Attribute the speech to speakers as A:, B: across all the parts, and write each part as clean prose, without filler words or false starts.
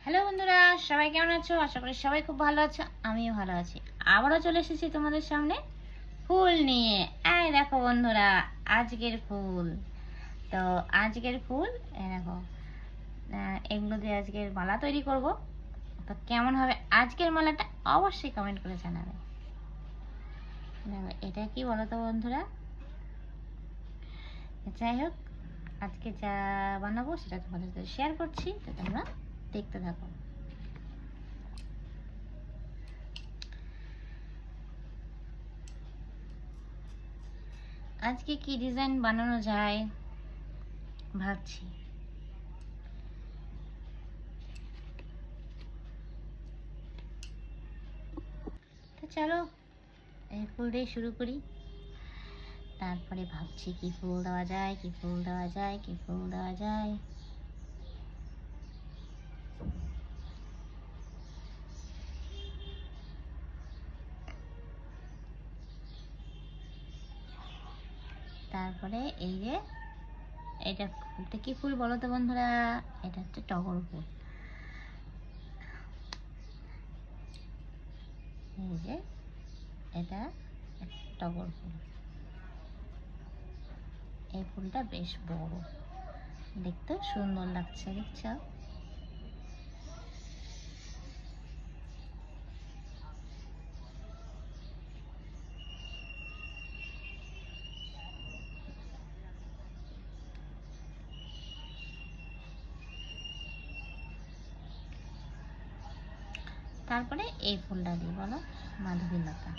A: Hello বন্ধুরা, সবাই কেমন আছো? আশা করি সবাই খুব ভালো আছো, আমিও ভালো আছি। আবারও চলে এসেছি তোমাদের সামনে ফুল নিয়ে। এই দেখো বন্ধুরা, আজকের ফুল। তো আজকের ফুল এই দেখো, এগুলো দিয়ে আজকের মালা তৈরি করব। তো কেমন হবে আজকের মালাটা অবশ্যই কমেন্ট করে জানাবে। দেখো এটা কি বলো তো বন্ধুরা। যাই হোক, আজকে যা বানাবো সেটা তোমাদের সাথে শেয়ার করছি, তো তোমরা দেখতে থাকো। আজকে কি ডিজাইন বানানো যায় ভাবছি। তো চলো এই ফুল দিয়ে শুরু করি, তারপরে ভাবছি কি ফুল দেওয়া যায়, কি ফুল দেওয়া যায়, কি ফুল দেওয়া যায়। তারপরে এই যে এটা ফুলটা কি ফুল বলো তো বন্ধুরা, এটা হচ্ছে টগর ফুল। এই যে এটা টগর ফুল। এই ফুলটা বেশ বড়, দেখতেও সুন্দর লাগছে, দেখছো? তারপরে এই ফুলটা দিই বলো, মাধবীলতা।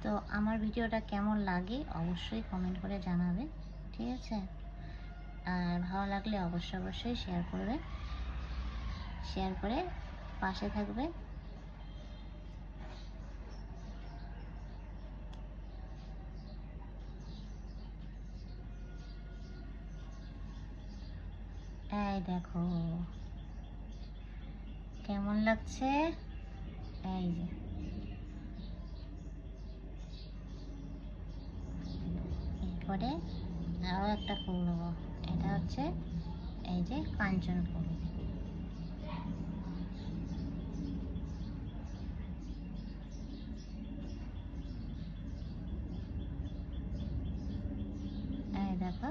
A: তো আমার ভিডিওটা কেমন লাগে অবশ্যই কমেন্ট করে জানাবে, ঠিক আছে? আর ভালো লাগলে অবশ্যই শেয়ার করবে, শেয়ার করে পাশে থাকবে। এই দেখো কেমন লাগছে। এই যে এরপরে আরও একটা ফুল নেবো, এটা হচ্ছে এই যে কাঞ্চন ফুল। এই দেখো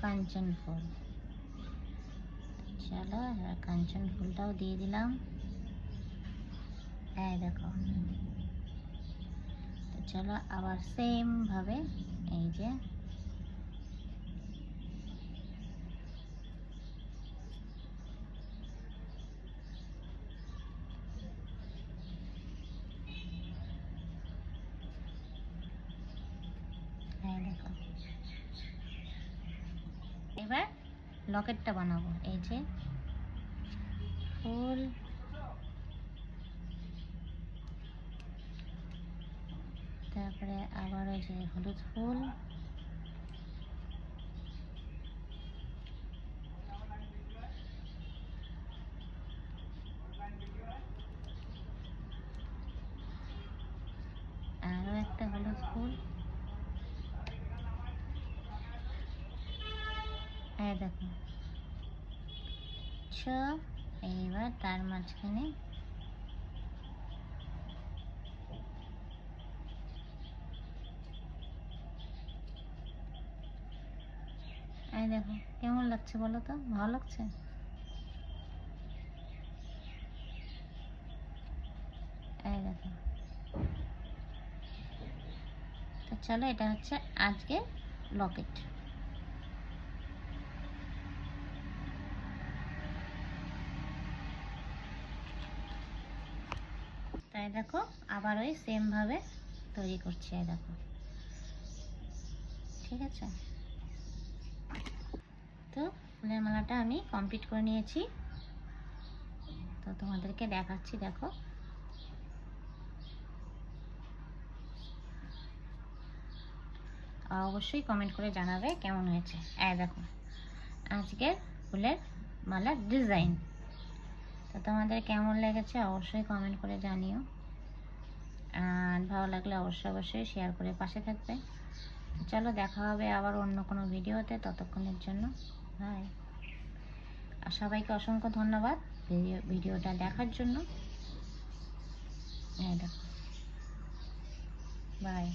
A: কাঞ্চন ফুল। চলো এবার কাঞ্চন ফুলটাও দিয়ে দিলাম। এই দেখো, তো চলো আবার সেম ভাবে এই যে দেখো এবার লকেটটা বানাবো। এই যে ফুল, তারপরে আবারও যে হলুদ ফুল, আরও একটা হলুদ ফুল। এই দেখো এইবার তার মাঝখানে এই দেখো কেমন লাগছে বলো তো, ভালো লাগছে? এই দেখো, তো চলো এটা হচ্ছে আজকে লকেট। তাই দেখো আবার ওই সেম ভাবে তৈরি করছি। এই দেখো, ঠিক আছে? তো ফুলের মালাটা আমি কমপ্লিট করে নিয়েছি, তো তোমাদেরকে দেখাচ্ছি। দেখো অবশ্যই কমেন্ট করে জানাবে কেমন হয়েছে। এই দেখো আজকের ফুলের মালার ডিজাইন। তো তোমাদের কেমন লেগেছে অবশ্যই কমেন্ট করে জানিও। ভালো লাগলে অবশ্যই অবশ্যই শেয়ার করে পাশে থাকবে। চলো দেখা হবে আবার অন্য কোনো ভিডিওতে, ততক্ষণের জন্য বাই। আর সবাইকে অসংখ্য ধন্যবাদ ভিডিওটা দেখার জন্য। হ্যাঁ দেখো, বাই।